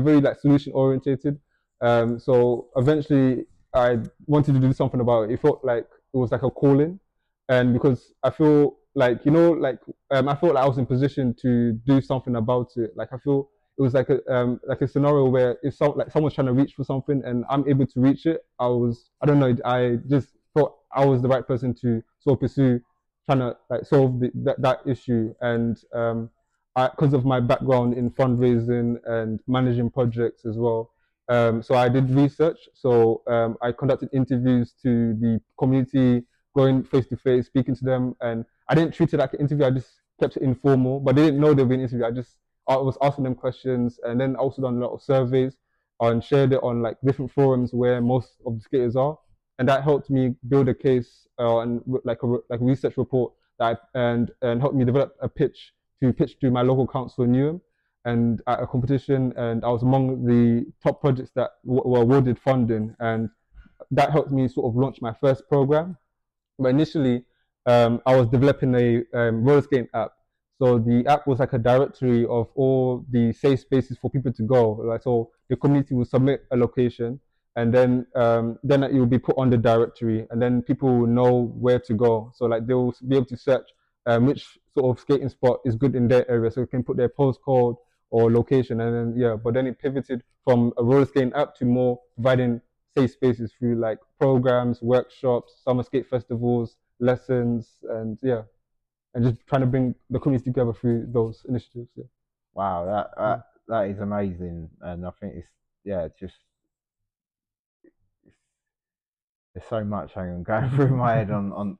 very like solution orientated. So eventually I wanted to do something about it. It felt like it was like a calling, and because I feel like I felt like I was in position to do something about it. Like I feel it was like a scenario where if someone's trying to reach for something and I'm able to reach it, I don't know, I just thought I was the right person to sort of pursue trying to like solve that issue. And because of my background in fundraising and managing projects as well, so I did research. So I conducted interviews to the community, going face to face, speaking to them, and I didn't treat it like an interview. I just kept it informal, but they didn't know there'd be an interview. I was asking them questions, and then also done a lot of surveys and shared it on like different forums where most of the skaters are, and that helped me build a case and like a research report and helped me develop a pitch to pitch to my local council in Newham and at a competition, and I was among the top projects that were awarded funding, and that helped me sort of launch my first program. But initially, I was developing a roller skating app. So the app was like a directory of all the safe spaces for people to go. Like so, the community will submit a location, and then it will be put on the directory, and then people will know where to go. So like they will be able to search which sort of skating spot is good in their area, so they can put their postcode or location, and then yeah. But then it pivoted from a roller skating app to more providing safe spaces through like programs, workshops, summer skate festivals, lessons, and yeah, and just trying to bring the community together through those initiatives. Yeah. Wow, Mm. that is amazing, and I think it's yeah, it's just it's, there's so much hang on going through my head on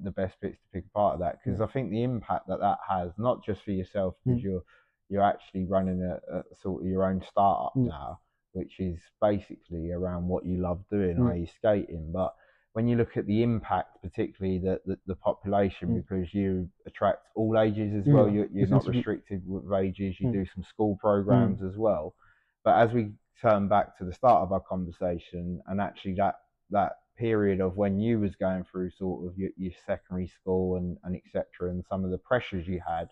the best bits to pick apart of that, because Yeah. I think the impact that that has, not just for yourself, because Mm. you're actually running a sort of your own startup Yeah. now, which is basically around what you love doing, Yeah. i.e. skating. But when you look at the impact, particularly the population, Mm. because you attract all ages as well, Yeah. you're It's not into restricted with ages. You mm. do some school Mm. programs as well. But as we turn back to the start of our conversation, and actually that period of when you was going through sort of your secondary school and etc., and some of the pressures you had,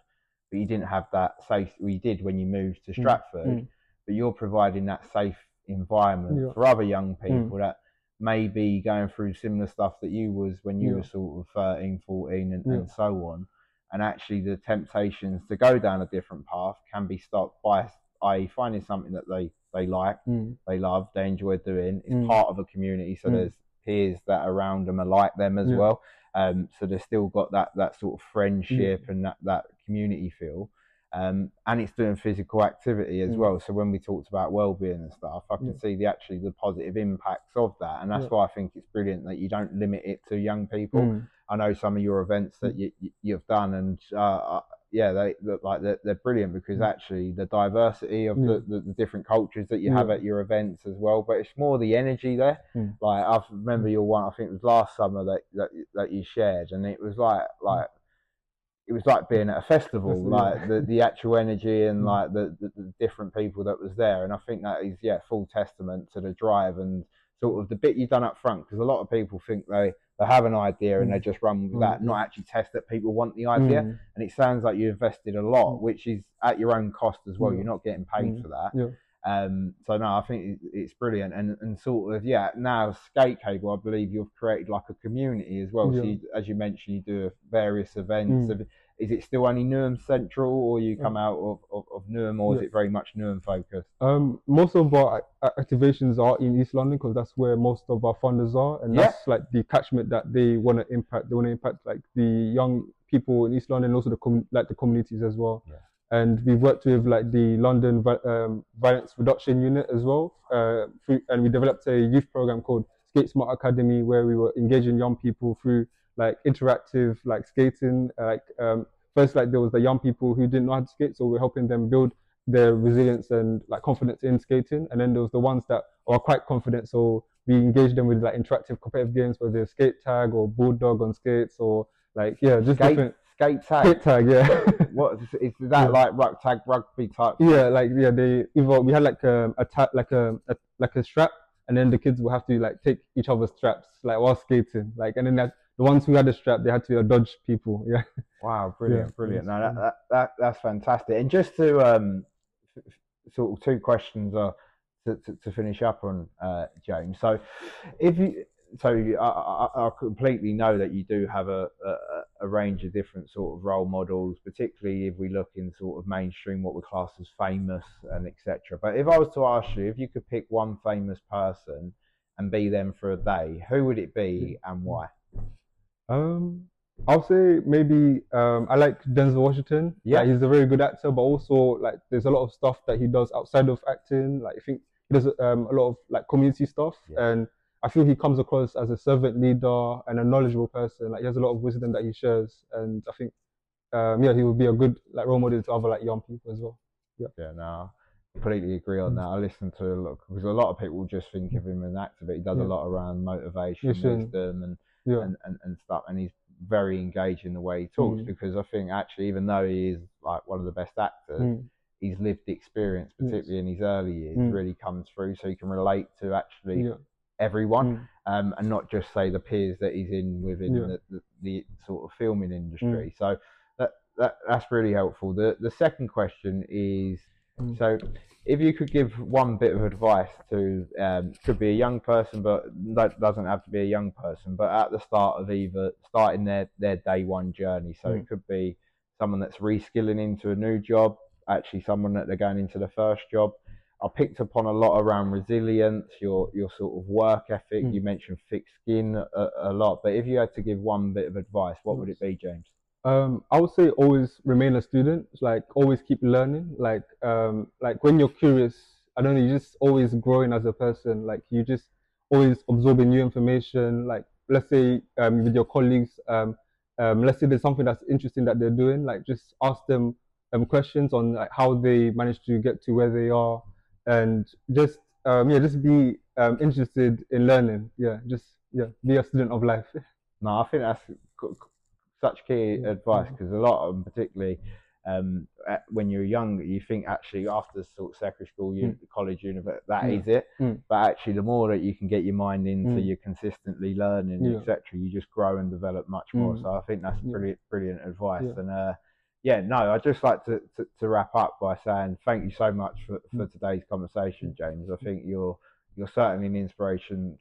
but you didn't have that safe. Well, you did when you moved to Mm. Stratford, Mm. but you're providing that safe environment yeah, for other young mm, people that may be going through similar stuff that you was when you yeah, were sort of 13, 14 yeah, and so on. And actually the temptations to go down a different path can be stopped by, i.e. finding something that they like, mm, they love, they enjoy doing. It's mm, part of a community, so mm, there's peers that are around them are like them as yeah, well. So they've still got that sort of yeah, friendship and that community feel. And it's doing physical activity as mm, well. So when we talked about well-being and stuff, I yeah, can see the positive impacts of that, and that's yeah, why I think it's brilliant that you don't limit it to young people. mm, I know some of your events that mm, you've done, and yeah, they look like they're brilliant because mm, actually the diversity of yeah, the different cultures that you have yeah, at your events as well. But it's more the energy there. mm, Like I remember mm, your one, I think it was last summer that you shared, and it was mm. it was like being at a festival, Yeah, like the actual energy and mm, like the different people that was there. And I think that is full testament to the drive and sort of the bit you've done up front, because a lot of people think they have an idea and they mm, just run with that, not yeah, actually test that people want the idea. mm, And it sounds like you invested a lot, mm, which is at your own cost as well. yeah, You're not getting paid mm, for that. yeah, So no, I think it's brilliant, and sort of now Skate Cable, I believe you've created like a community as well. So yeah, as you mentioned, you do various events. mm, Is it still only Newham Central, or you uh, come out of Newham, or is yeah. it very much Newham focused? Most of our activations are in East London because that's where most of our funders are, and Yeah, that's like the catchment that they want to impact. They want to impact like the young people in East London, and also like the communities as well. yeah. And we've worked with like the London Violence Reduction Unit as well, and we developed a youth program called Skate Smart Academy where we were engaging young people through like interactive like skating. First, like there was the young people who didn't know how to skate, so we're helping them build their resilience and like confidence in skating. And then there was the ones that are quite confident, so we engage them with like interactive competitive games, whether it's skate tag or bulldog on skates or like yeah, just different Skate tag. skate tag. Yeah, What is that yeah, like tag rugby type stuff? yeah. Like yeah, they either we had like a tag like a strap, and then the kids will have to like take each other's straps like while skating. Like and then the ones who had the strap, they had to dodge people. Yeah, Wow, yeah, brilliant, it brilliant. was, No, that's fantastic. And just to sort of two questions to finish up on, James. So, if you I completely know that you do have a range of different sort of role models, particularly if we look in sort of mainstream, what we class as famous and etc. But if I was to ask you if you could pick one famous person and be them for a day, who would it yeah. be and why? Um, I'll say maybe I like Denzel Washington. Yeah, Like he's a very good actor, but also like there's a lot of stuff that he does outside of acting. Like I think he does a lot of like community stuff, yeah. and I feel he comes across as a servant leader and a knowledgeable person. Like he has a lot of wisdom that he shares, and I think yeah, he would be a good like role model to other like young people as well. Yeah. Yeah, no, I completely agree on Mm. that. I listen to a lot because a lot of people just think Mm. of him as an actor, but he does a Yeah. lot around Yeah. motivation, Sure. wisdom, Yeah. and stuff. And he's very engaged in the way he talks Mm. because I think actually, even though he is like one of the best actors, Mm. his lived experience, Yes. particularly in his early years, Mm. really comes through. So he can relate to actually Yeah. everyone, Mm. and not just say the peers that he's in within Yeah. the sort of filming Mm. industry. So that's really helpful. The second question is, Mm. so if you could give one bit of advice to could be a young person, but that doesn't have to be a young person, but at the start of either starting their day one journey. So Mm. it could be someone that's reskilling into a new job, actually someone that they're going into the first job. I picked up on a lot around resilience, your sort of work ethic. You Mm. mentioned thick skin a lot, but if you had to give one bit of advice, what would it Nice. be, James? I would say always remain a student. Like always keep learning. Like when you're curious, I don't know, you're just always growing as a person. Like you just always absorbing new information. Like let's say with your colleagues, let's say there's something that's interesting that they're doing. Like just ask them questions on like how they managed to get to where they are, and just yeah, just be interested in learning. Yeah, just yeah, be a student of life. No, I think that's such key Yeah. advice Mm. because a lot of them, particularly when you're younger, you think actually after sort of secondary school, Mm. college, university, that Yeah. is it. Mm. But actually, the more that you can get your mind into, Mm. you're consistently learning, Yeah. etc. You just grow and develop much more. Mm. So I think that's Yeah. brilliant, brilliant advice. Yeah. And yeah, no, I'd just like to wrap up by saying thank you so much for Mm, today's mm, conversation, James. I think you're certainly an inspiration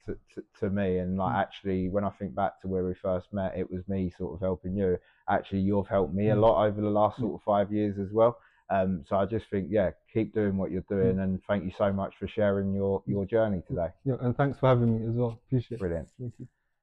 to me. And like mm, actually, when I think back to where we first met, it was me sort of helping you. Actually, you've helped me a mm, lot over the last mm, sort of 5 years as well. So I just think, yeah, keep doing what you're mm, doing, and thank you so much for sharing mm. your journey today. Yeah, and thanks for having me as well. Appreciate it. Brilliant. Thank you.